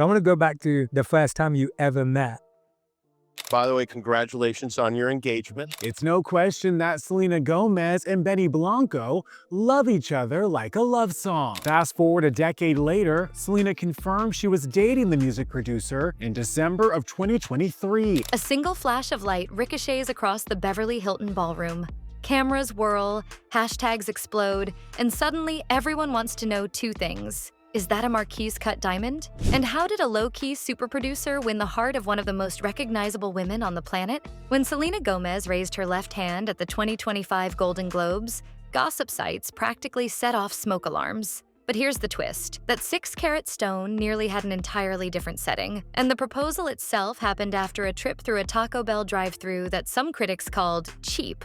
I want to go back to the first time you ever met. By the way, congratulations on your engagement. It's no question that Selena Gomez and Benny Blanco love each other like a love song. Fast forward a decade later, Selena confirmed she was dating the music producer in December of 2023. A single flash of light ricochets across the Beverly Hilton ballroom. Cameras whirl, hashtags explode, and suddenly everyone wants to know two things. Is that a marquise cut diamond? And how did a low-key super producer win the heart of one of the most recognizable women on the planet? When Selena Gomez raised her left hand at the 2025 Golden Globes, gossip sites practically set off smoke alarms. But here's the twist. That 6-carat stone nearly had an entirely different setting, and the proposal itself happened after a trip through a Taco Bell drive-thru that some critics called cheap,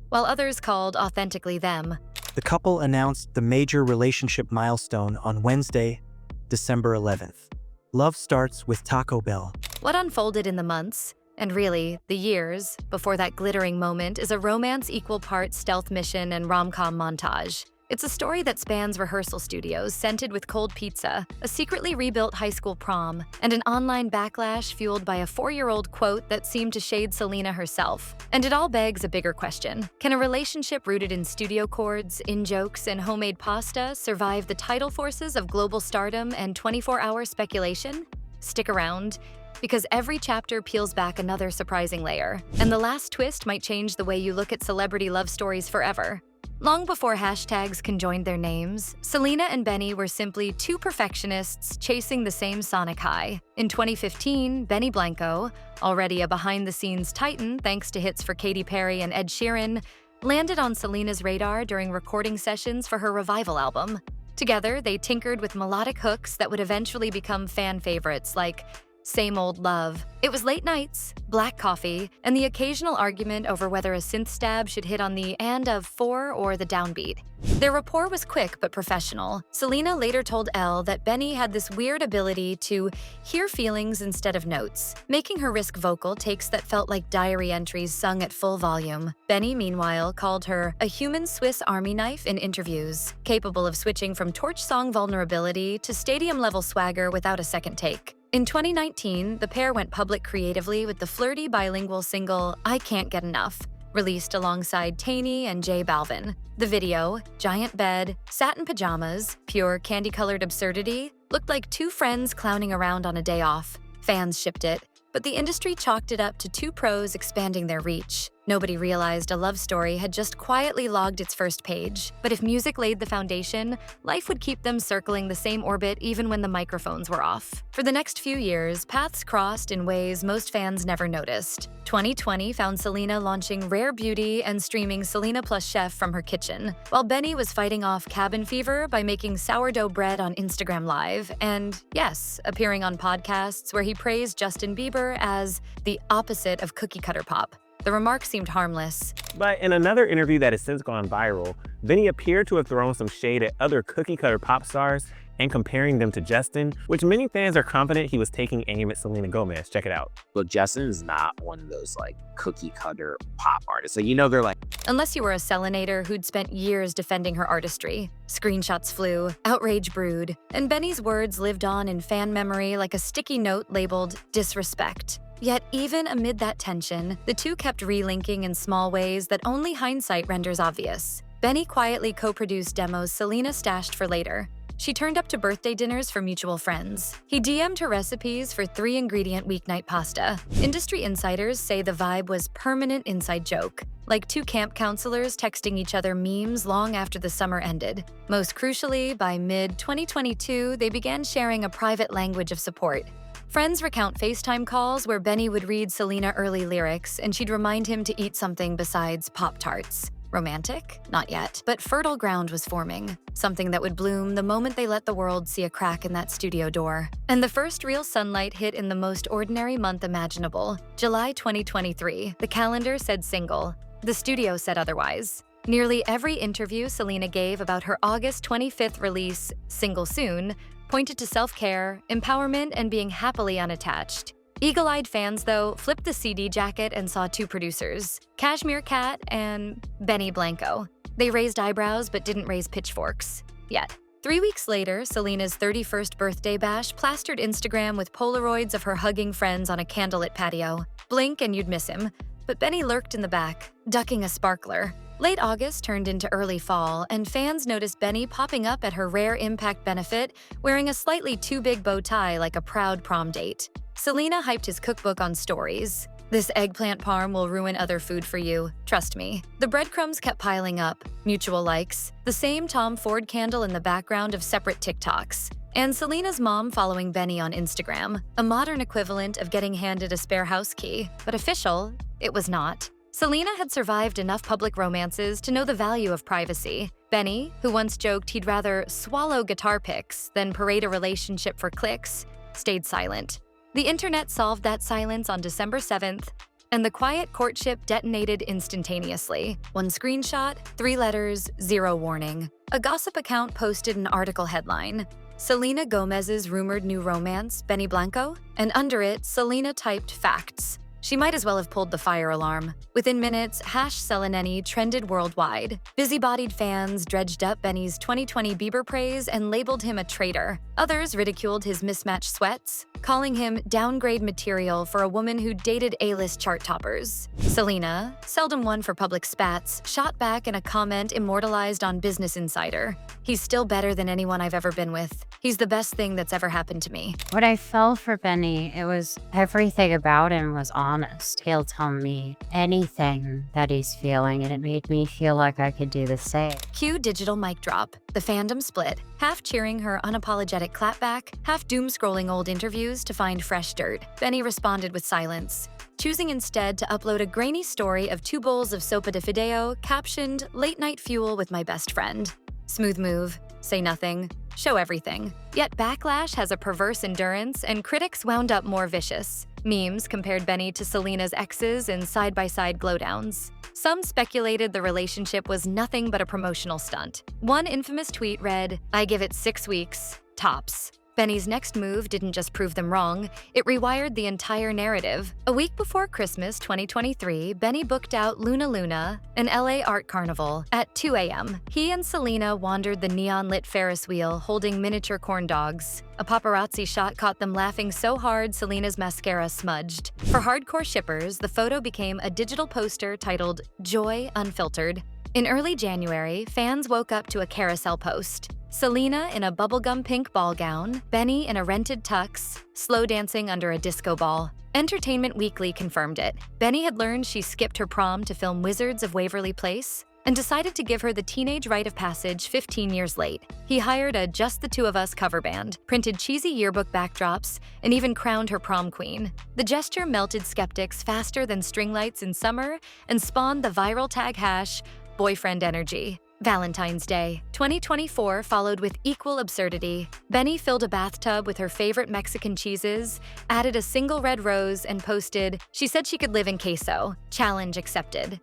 while others called authentically them. The couple announced the major relationship milestone on Wednesday, December 11th. Love starts with Taco Bell. What unfolded in the months, and really, the years, before that glittering moment is a romance equal parts stealth mission and rom-com montage. It's a story that spans rehearsal studios scented with cold pizza, a secretly rebuilt high school prom, and an online backlash fueled by a 4-year-old quote that seemed to shade Selena herself. And it all begs a bigger question. Can a relationship rooted in studio chords, in-jokes, and homemade pasta survive the tidal forces of global stardom and 24-hour speculation? Stick around, because every chapter peels back another surprising layer, and the last twist might change the way you look at celebrity love stories forever. Long before hashtags conjoined their names, Selena and Benny were simply two perfectionists chasing the same sonic high. In 2015, Benny Blanco, already a behind-the-scenes titan thanks to hits for Katy Perry and Ed Sheeran, landed on Selena's radar during recording sessions for her Revival album. Together, they tinkered with melodic hooks that would eventually become fan favorites like Same Old Love. It was late nights, black coffee, and the occasional argument over whether a synth stab should hit on the and of 4 or the downbeat. Their rapport was quick but professional. Selena later told Elle that Benny had this weird ability to hear feelings instead of notes, making her risk vocal takes that felt like diary entries sung at full volume. Benny, meanwhile, called her a human Swiss Army knife in interviews, capable of switching from torch song vulnerability to stadium-level swagger without a second take. In 2019, the pair went public creatively with the flirty bilingual single I Can't Get Enough, released alongside Taney and J Balvin. The video, giant bed, satin pajamas, pure candy-colored absurdity, looked like two friends clowning around on a day off. Fans shipped it, but the industry chalked it up to two pros expanding their reach. Nobody realized a love story had just quietly logged its first page. But if music laid the foundation, life would keep them circling the same orbit even when the microphones were off. For the next few years, paths crossed in ways most fans never noticed. 2020 found Selena launching Rare Beauty and streaming Selena Plus Chef from her kitchen, while Benny was fighting off cabin fever by making sourdough bread on Instagram Live and, yes, appearing on podcasts where he praised Justin Bieber as the opposite of cookie-cutter pop. The remark seemed harmless. But in another interview that has since gone viral, Benny appeared to have thrown some shade at other cookie-cutter pop stars and comparing them to Justin, which many fans are confident he was taking aim at Selena Gomez. Check it out. Look, Justin is not one of those cookie-cutter pop artists. So they're like... Unless you were a Selenator who'd spent years defending her artistry. Screenshots flew, outrage brewed, and Benny's words lived on in fan memory like a sticky note labeled disrespect. Yet even amid that tension, the two kept relinking in small ways that only hindsight renders obvious. Benny quietly co-produced demos Selena stashed for later. She turned up to birthday dinners for mutual friends. He DM'd her recipes for 3-ingredient weeknight pasta. Industry insiders say the vibe was permanent inside joke, like two camp counselors texting each other memes long after the summer ended. Most crucially, by mid-2022, they began sharing a private language of support. Friends recount FaceTime calls where Benny would read Selena early lyrics and she'd remind him to eat something besides Pop-Tarts. Romantic? Not yet. But fertile ground was forming, something that would bloom the moment they let the world see a crack in that studio door. And the first real sunlight hit in the most ordinary month imaginable, July 2023. The calendar said single. The studio said otherwise. Nearly every interview Selena gave about her August 25th release, Single Soon, pointed to self-care, empowerment, and being happily unattached. Eagle-eyed fans, though, flipped the CD jacket and saw two producers, Cashmere Cat and Benny Blanco. They raised eyebrows but didn't raise pitchforks. Yet. 3 weeks later, Selena's 31st birthday bash plastered Instagram with Polaroids of her hugging friends on a candlelit patio. Blink and you'd miss him, but Benny lurked in the back, ducking a sparkler. Late August turned into early fall, and fans noticed Benny popping up at her Rare Impact benefit wearing a slightly too big bow tie like a proud prom date. Selena hyped his cookbook on stories. "This eggplant parm will ruin other food for you, trust me." The breadcrumbs kept piling up, mutual likes, the same Tom Ford candle in the background of separate TikToks, and Selena's mom following Benny on Instagram, a modern equivalent of getting handed a spare house key, but official, it was not. Selena had survived enough public romances to know the value of privacy. Benny, who once joked he'd rather swallow guitar picks than parade a relationship for clicks, stayed silent. The internet solved that silence on December 7th, and the quiet courtship detonated instantaneously. One screenshot, 3 letters, 0 warning. A gossip account posted an article headline, "Selena Gomez's rumored new romance, Benny Blanco?" And under it, Selena typed facts. She might as well have pulled the fire alarm. Within minutes, #Seleneni trended worldwide. Busy-bodied fans dredged up Benny's 2020 Bieber praise and labeled him a traitor. Others ridiculed his mismatched sweats, calling him downgrade material for a woman who dated A-list chart toppers. Selena, seldom one for public spats, shot back in a comment immortalized on Business Insider. "He's still better than anyone I've ever been with. He's the best thing that's ever happened to me." When I fell for Benny, it was everything about him was honest. He'll tell me anything that he's feeling, and it made me feel like I could do the same. Cue digital mic drop. The fandom split, half cheering her unapologetic clapback, half doom-scrolling old interviews to find fresh dirt. Benny responded with silence, choosing instead to upload a grainy story of 2 bowls of sopa de fideo captioned "Late Night Fuel with my best friend." Smooth move, say nothing, show everything. Yet backlash has a perverse endurance, and critics wound up more vicious. Memes compared Benny to Selena's exes in side-by-side glowdowns. Some speculated the relationship was nothing but a promotional stunt. One infamous tweet read, "I give it 6 weeks, tops." Benny's next move didn't just prove them wrong, it rewired the entire narrative. A week before Christmas 2023, Benny booked out Luna Luna, an LA art carnival, at 2 a.m. He and Selena wandered the neon-lit Ferris wheel holding miniature corn dogs. A paparazzi shot caught them laughing so hard Selena's mascara smudged. For hardcore shippers, the photo became a digital poster titled "Joy Unfiltered." In early January, fans woke up to a carousel post. Selena in a bubblegum pink ball gown, Benny in a rented tux, slow dancing under a disco ball. Entertainment Weekly confirmed it. Benny had learned she skipped her prom to film Wizards of Waverly Place and decided to give her the teenage rite of passage 15 years late. He hired a Just the Two of Us cover band, printed cheesy yearbook backdrops, and even crowned her prom queen. The gesture melted skeptics faster than string lights in summer and spawned the viral tag hash boyfriend energy. Valentine's Day 2024 followed with equal absurdity. Benny filled a bathtub with her favorite Mexican cheeses, added a single red rose, and posted, "She said she could live in queso. Challenge accepted."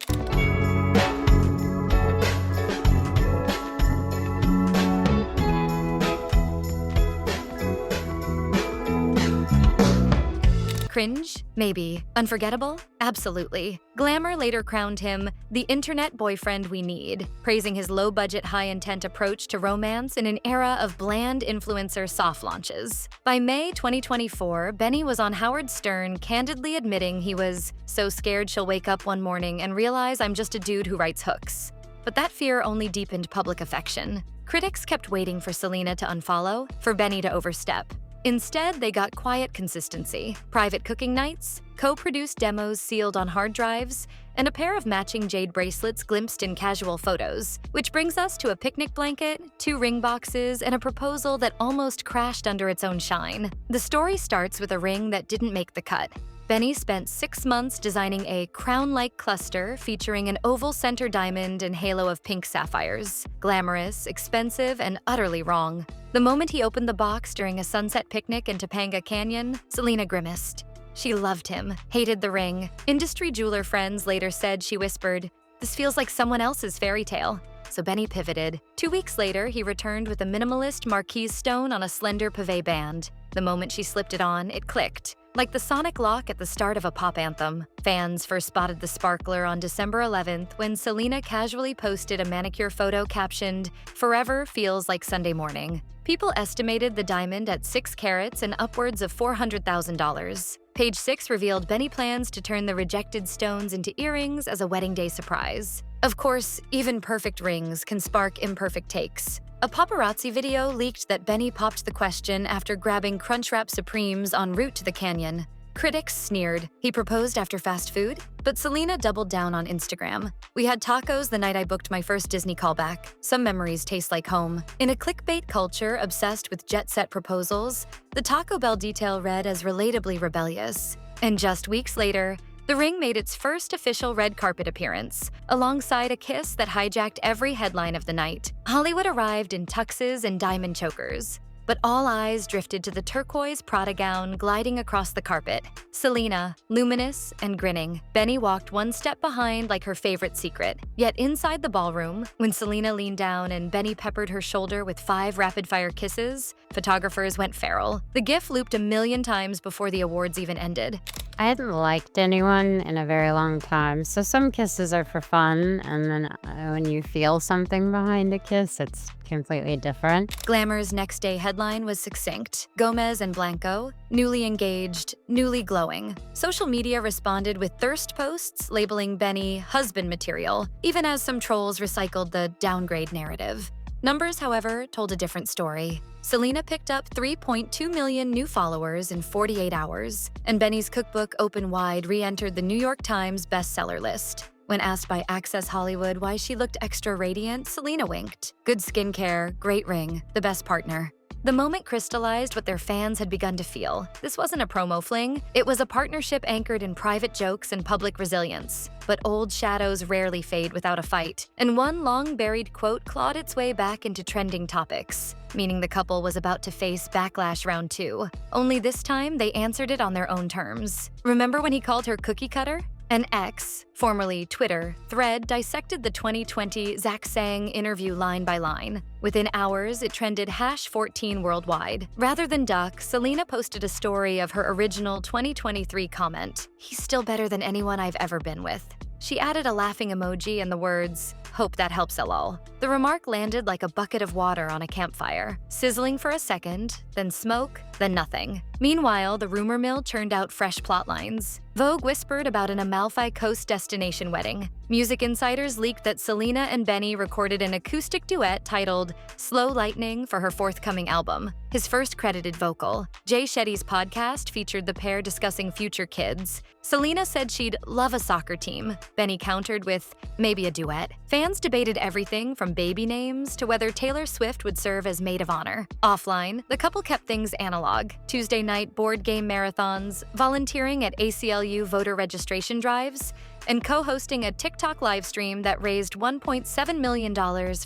Cringe? Maybe. Unforgettable? Absolutely. Glamour later crowned him the internet boyfriend we need, praising his low-budget, high-intent approach to romance in an era of bland influencer soft launches. By May 2024, Benny was on Howard Stern, candidly admitting he was so scared she'll wake up one morning and realize I'm just a dude who writes hooks. But that fear only deepened public affection. Critics kept waiting for Selena to unfollow, for Benny to overstep. Instead, they got quiet consistency, private cooking nights, co-produced demos sealed on hard drives, and a pair of matching jade bracelets glimpsed in casual photos. Which brings us to a picnic blanket, 2 ring boxes, and a proposal that almost crashed under its own shine. The story starts with a ring that didn't make the cut. Benny spent 6 months designing a crown-like cluster featuring an oval center diamond and halo of pink sapphires. Glamorous, expensive, and utterly wrong. The moment he opened the box during a sunset picnic in Topanga Canyon, Selena grimaced. She loved him, hated the ring. Industry jeweler friends later said she whispered, "This feels like someone else's fairy tale." So Benny pivoted. 2 weeks later, he returned with a minimalist marquise stone on a slender pavé band. The moment she slipped it on, it clicked. Like the sonic lock at the start of a pop anthem. Fans first spotted the sparkler on December 11th when Selena casually posted a manicure photo captioned, "Forever feels like Sunday morning." People estimated the diamond at 6 carats and upwards of $400,000. Page 6 revealed Benny plans to turn the rejected stones into earrings as a wedding day surprise. Of course, even perfect rings can spark imperfect takes. A paparazzi video leaked that Benny popped the question after grabbing Crunchwrap Supremes en route to the canyon. Critics sneered. He proposed after fast food? But Selena doubled down on Instagram. "We had tacos the night I booked my first Disney callback. Some memories taste like home." In a clickbait culture obsessed with jet-set proposals, the Taco Bell detail read as relatably rebellious. And just weeks later, the ring made its first official red carpet appearance, alongside a kiss that hijacked every headline of the night. Hollywood arrived in tuxes and diamond chokers. But all eyes drifted to the turquoise Prada gown gliding across the carpet. Selena, luminous and grinning. Benny walked one step behind like her favorite secret. Yet inside the ballroom, when Selena leaned down and Benny peppered her shoulder with 5 rapid-fire kisses, photographers went feral. The GIF looped a million times before the awards even ended. I hadn't liked anyone in a very long time, so some kisses are for fun, and then when you feel something behind a kiss, it's completely different. Glamour's next day headline was succinct. Gomez and Blanco, newly engaged, newly glowing. Social media responded with thirst posts labeling Benny husband material, even as some trolls recycled the downgrade narrative. Numbers, however, told a different story. Selena picked up 3.2 million new followers in 48 hours, and Benny's cookbook Open Wide re-entered the New York Times bestseller list. When asked by Access Hollywood why she looked extra radiant, Selena winked. Good skincare, great ring, the best partner. The moment crystallized what their fans had begun to feel. This wasn't a promo fling. It was a partnership anchored in private jokes and public resilience. But old shadows rarely fade without a fight, and one long-buried quote clawed its way back into trending topics, meaning the couple was about to face backlash round 2. Only this time, they answered it on their own terms. Remember when he called her cookie cutter? An X, formerly Twitter, thread dissected the 2020 Zach Sang interview line by line. Within hours, it trended #14 worldwide. Rather than duck, Selena posted a story of her original 2023 comment, "He's still better than anyone I've ever been with." She added a laughing emoji and the words, "Hope that helps lol." The remark landed like a bucket of water on a campfire, sizzling for a second, then smoke, then nothing. Meanwhile, the rumor mill churned out fresh plotlines. Vogue whispered about an Amalfi Coast destination wedding. Music insiders leaked that Selena and Benny recorded an acoustic duet titled Slow Lightning for her forthcoming album, his first credited vocal. Jay Shetty's podcast featured the pair discussing future kids. Selena said she'd love a soccer team. Benny countered with maybe a duet. Fans debated everything from baby names to whether Taylor Swift would serve as maid of honor. Offline, the couple kept things analog. Tuesday night board game marathons, volunteering at ACLU voter registration drives, and co-hosting a TikTok livestream that raised $1.7 million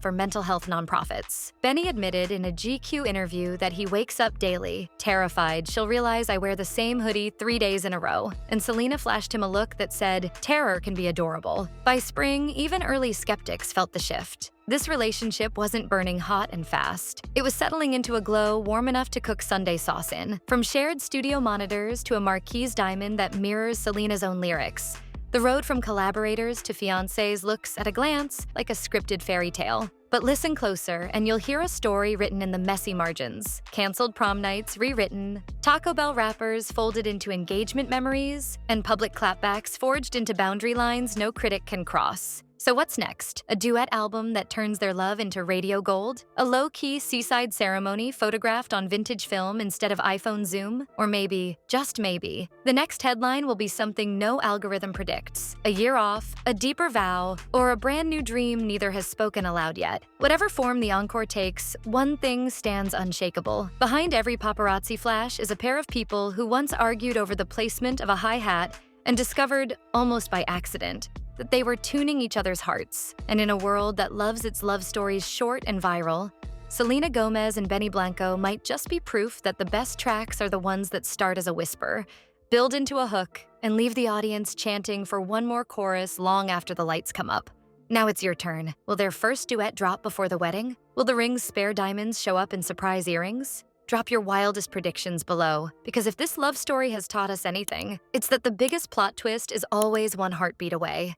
for mental health nonprofits. Benny admitted in a GQ interview that he wakes up daily, terrified she'll realize I wear the same hoodie 3 days in a row, and Selena flashed him a look that said, terror can be adorable. By spring, even early skeptics felt the shift. This relationship wasn't burning hot and fast. It was settling into a glow warm enough to cook Sunday sauce in. From shared studio monitors to a marquise diamond that mirrors Selena's own lyrics, the road from collaborators to fiancés looks, at a glance, like a scripted fairy tale. But listen closer, and you'll hear a story written in the messy margins. Canceled prom nights rewritten, Taco Bell wrappers folded into engagement memories, and public clapbacks forged into boundary lines no critic can cross. So what's next? A duet album that turns their love into radio gold? A low-key seaside ceremony photographed on vintage film instead of iPhone Zoom? Or maybe, just maybe, the next headline will be something no algorithm predicts. A year off, a deeper vow, or a brand new dream neither has spoken aloud yet. Whatever form the encore takes, one thing stands unshakable. Behind every paparazzi flash is a pair of people who once argued over the placement of a hi-hat and discovered, almost by accident, that they were tuning each other's hearts. And in a world that loves its love stories short and viral, Selena Gomez and Benny Blanco might just be proof that the best tracks are the ones that start as a whisper, build into a hook, and leave the audience chanting for one more chorus long after the lights come up. Now it's your turn. Will their first duet drop before the wedding? Will the ring's spare diamonds show up in surprise earrings? Drop your wildest predictions below, because if this love story has taught us anything, it's that the biggest plot twist is always one heartbeat away.